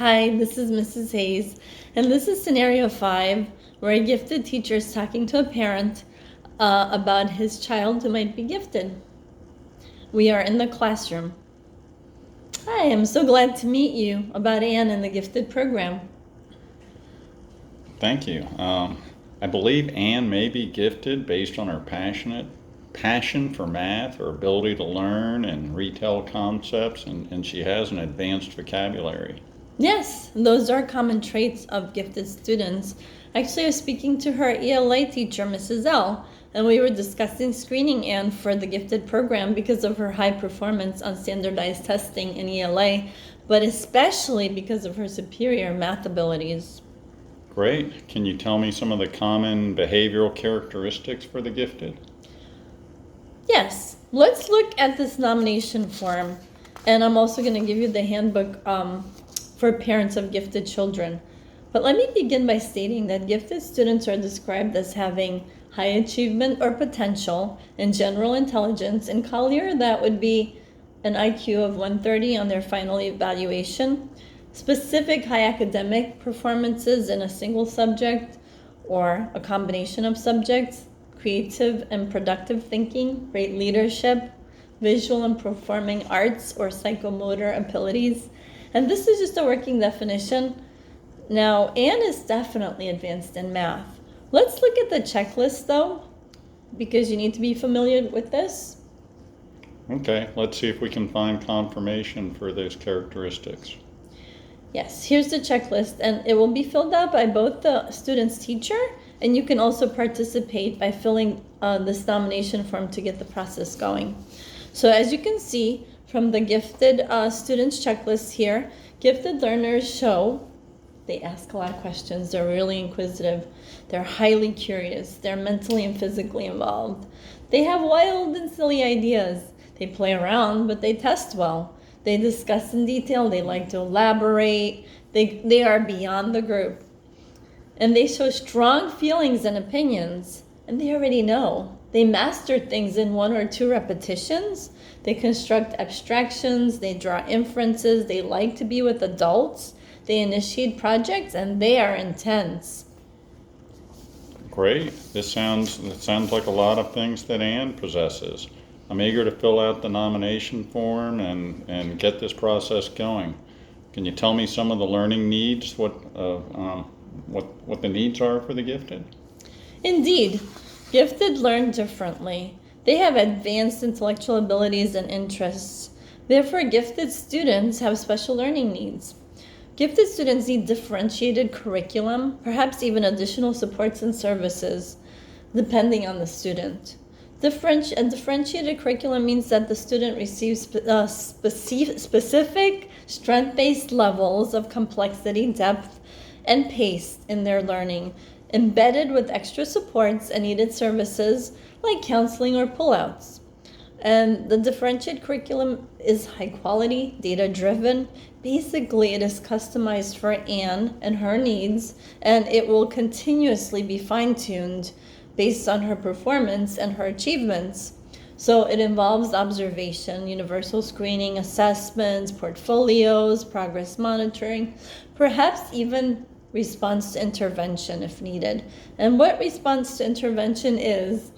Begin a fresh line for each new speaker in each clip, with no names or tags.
Hi, this is Mrs. Hayes, and this is scenario 5, where a gifted teacher is talking to a parent about his child who might be gifted. We are in the classroom. Hi, I'm so glad to meet you about Anne and the gifted program.
Thank you. I believe Anne may be gifted based on her passion for math, her ability to learn and retell concepts, and she has an advanced vocabulary.
Yes, those are common traits of gifted students. Actually, I was speaking to her ELA teacher, Mrs. L, and we were discussing screening Anne for the gifted program because of her high performance on standardized testing in ELA, but especially because of her superior math abilities.
Great. Can you tell me some of the common behavioral characteristics for the gifted?
Yes, let's look at this nomination form, and I'm also going to give you the handbook for parents of gifted children. But let me begin by stating that gifted students are described as having high achievement or potential in general intelligence. In Collier, that would be an IQ of 130 on their final evaluation, specific high academic performances in a single subject or a combination of subjects, creative and productive thinking, great leadership, visual and performing arts or psychomotor abilities. And this is just a working definition. Now, Anne is definitely advanced in math. Let's look at the checklist though, because you need to be familiar with this.
Okay, let's see if we can find confirmation for those characteristics.
Yes, here's the checklist, and it will be filled out by both the student's teacher, and you can also participate by filling this nomination form to get the process going. So as you can see from the gifted students checklist here, gifted learners show they ask a lot of questions, they're really inquisitive, they're highly curious, they're mentally and physically involved. They have wild and silly ideas. They play around, but they test well. They discuss in detail, they like to elaborate, they are beyond the group. And they show strong feelings and opinions, and they already know. They master things in 1 or 2 repetitions. They construct abstractions, they draw inferences, they like to be with adults, they initiate projects, and they are intense.
Great. It sounds like a lot of things that Anne possesses. I'm eager to fill out the nomination form and get this process going. Can you tell me some of the learning needs, what the needs are for the gifted?
Indeed, gifted learn differently. They have advanced intellectual abilities and interests. Therefore, gifted students have special learning needs. Gifted students need differentiated curriculum, perhaps even additional supports and services, depending on the student. A differentiated curriculum means that the student receives specific strength-based levels of complexity, depth, and pace in their learning, embedded with extra supports and needed services like counseling or pullouts. And the differentiated curriculum is high quality, data-driven. Basically, it is customized for Anne and her needs, and it will continuously be fine-tuned based on her performance and her achievements. So it involves observation, universal screening, assessments, portfolios, progress monitoring, perhaps even response to intervention if needed. And what response to intervention is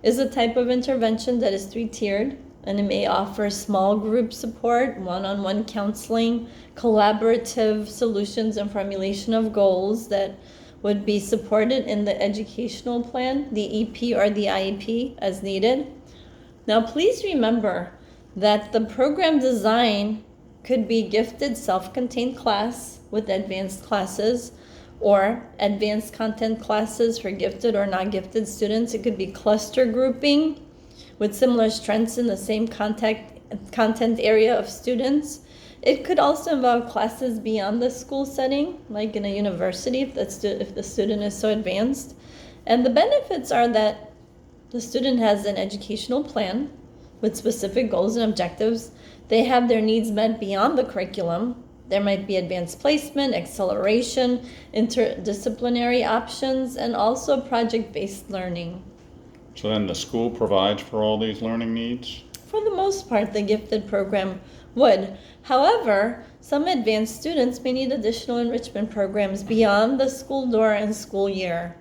a type of intervention that is 3-tiered, and it may offer small group support, one-on-one counseling, collaborative solutions and formulation of goals that would be supported in the educational plan, the EP or the IEP as needed. Now please remember that the program design could be gifted self-contained class with advanced classes, or advanced content classes for gifted or not gifted students. It could be cluster grouping with similar strengths in the same content area of students. It could also involve classes beyond the school setting, like in a university if the student is so advanced. And the benefits are that the student has an educational plan with specific goals and objectives. They have their needs met beyond the curriculum. There might be advanced placement, acceleration, interdisciplinary options, and also project-based learning.
So then the school provides for all these learning needs?
for the most part, the gifted program would. However, some advanced students may need additional enrichment programs beyond the school door and school year.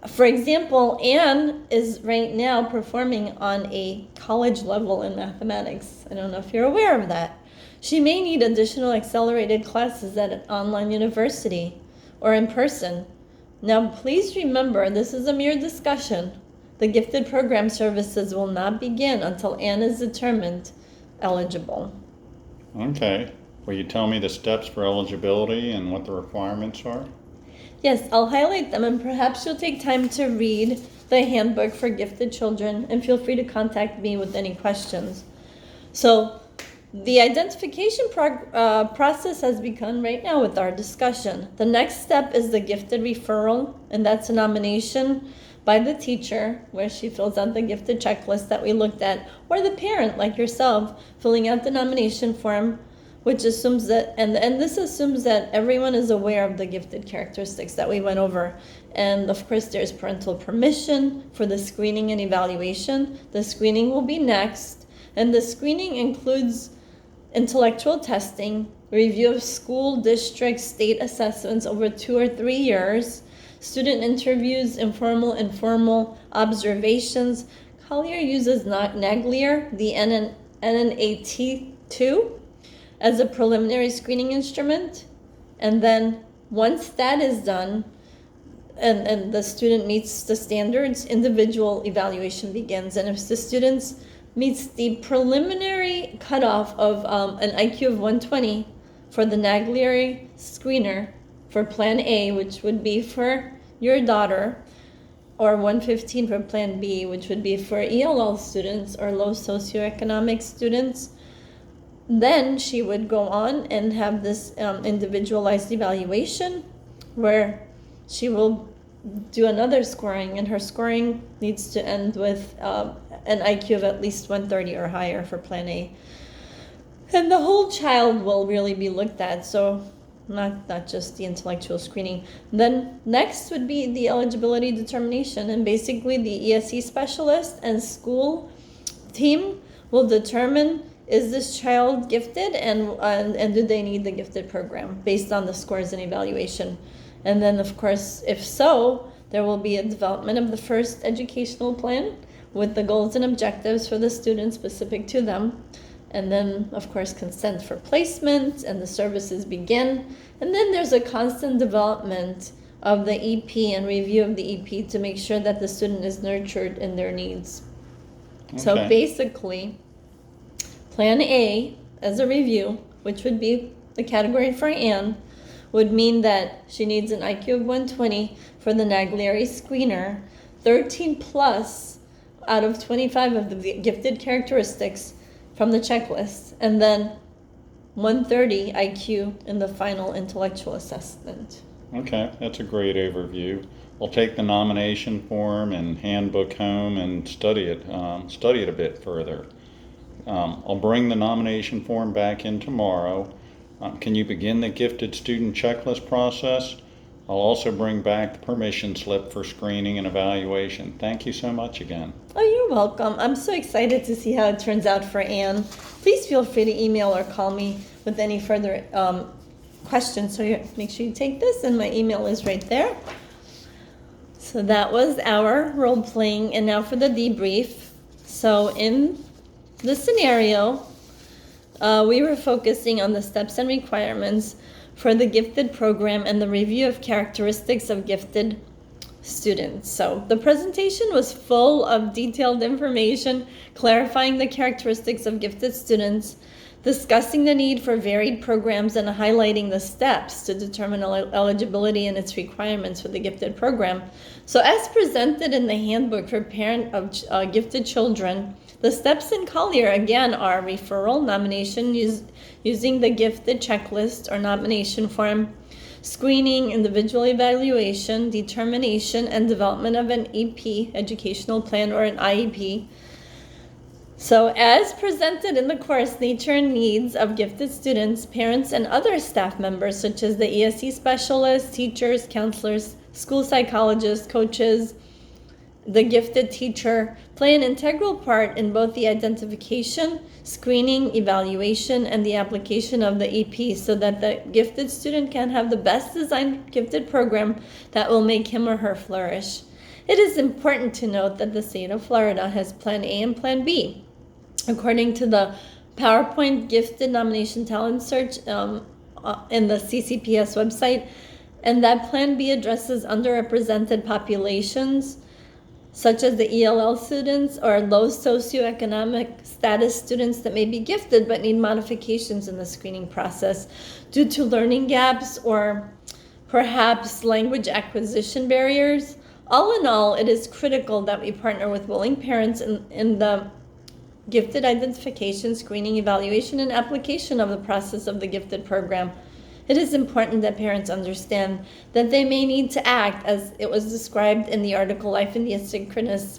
For example, Anne is right now performing on a college level in mathematics. I don't know if you're aware of that. She may need additional accelerated classes at an online university or in person. Now, please remember, this is a mere discussion. The gifted program services will not begin until Anne is determined eligible.
Okay. Will you tell me the steps for eligibility and what the requirements are?
Yes, I'll highlight them, and perhaps you'll take time to read the handbook for gifted children, and feel free to contact me with any questions. So the identification process has begun right now with our discussion. The next step is the gifted referral, and that's a nomination by the teacher where she fills out the gifted checklist that we looked at, or the parent like yourself filling out the nomination form, which assumes that, and this assumes that everyone is aware of the gifted characteristics that we went over. And of course, there's parental permission for the screening and evaluation. The screening will be next, and the screening includes intellectual testing, review of school, district, state assessments over 2 or 3 years, student interviews, informal observations. Collier uses Naglier, the NNAT2, as a preliminary screening instrument. And then once that is done and the student meets the standards, individual evaluation begins. And if the student meets the preliminary cutoff of an IQ of 120 for the Naglier screener for Plan A, which would be for your daughter, or 115 for Plan B, which would be for ELL students or low socioeconomic students, then she would go on and have this individualized evaluation where she will do another scoring, and her scoring needs to end with an IQ of at least 130 or higher for Plan A. And the whole child will really be looked at, so not just the intellectual screening. Then next would be the eligibility determination, and basically the ESE specialist and school team will determine, is this child gifted, and do they need the gifted program based on the scores and evaluation. And then of course, if so, there will be a development of the first educational plan with the goals and objectives for the students specific to them. And then of course consent for placement, and the services begin. And then there's a constant development of the EP and review of the EP to make sure that the student is nurtured in their needs. Okay. So basically, Plan A, as a review, which would be the category for Anne, would mean that she needs an IQ of 120 for the Naglieri screener, 13 plus out of 25 of the gifted characteristics from the checklist, and then 130 IQ in the final intellectual assessment.
Okay, that's a great overview. I'll take the nomination form and handbook home and study it a bit further. I'll bring the nomination form back in tomorrow. Can you begin the gifted student checklist process? I'll also bring back the permission slip for screening and evaluation. Thank you so much again.
Oh, you're welcome. I'm so excited to see how it turns out for Anne. Please feel free to email or call me with any further questions. So make sure you take this, and my email is right there. So that was our role playing, and now for the debrief. So in the scenario, we were focusing on the steps and requirements for the gifted program and the review of characteristics of gifted students. So the presentation was full of detailed information, clarifying the characteristics of gifted students, discussing the need for varied programs, and highlighting the steps to determine eligibility and its requirements for the gifted program. So as presented in the handbook for parent of gifted children, the steps in Collier, again, are referral, nomination using the gifted checklist or nomination form, screening, individual evaluation, determination, and development of an EP, educational plan, or an IEP. So as presented in the course, nature and needs of gifted students, parents, and other staff members, such as the ESE specialists, teachers, counselors, school psychologists, coaches, the gifted teacher play an integral part in both the identification, screening, evaluation, and the application of the EP so that the gifted student can have the best designed gifted program that will make him or her flourish. It is important to note that the state of Florida has Plan A and Plan B. According to the PowerPoint Gifted Nomination Talent Search in the CCPS website, and that Plan B addresses underrepresented populations, such as the ELL students or low socioeconomic status students that may be gifted but need modifications in the screening process due to learning gaps or perhaps language acquisition barriers. All in all, it is critical that we partner with willing parents in the gifted identification, screening, evaluation, and application of the process of the gifted program. It is important that parents understand that they may need to act, as it was described in the article Life in the Asynchronous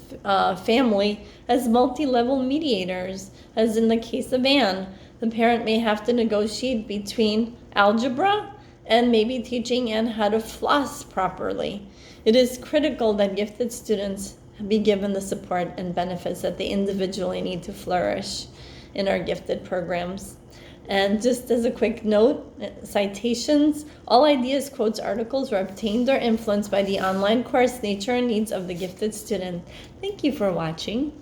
Family, as multi-level mediators. As in the case of Anne, the parent may have to negotiate between algebra and maybe teaching Anne how to floss properly. It is critical that gifted students be given the support and benefits that they individually need to flourish in our gifted programs. And just as a quick note, citations, all ideas, quotes, articles were obtained or influenced by the online course Nature and Needs of the Gifted Student. Thank you for watching.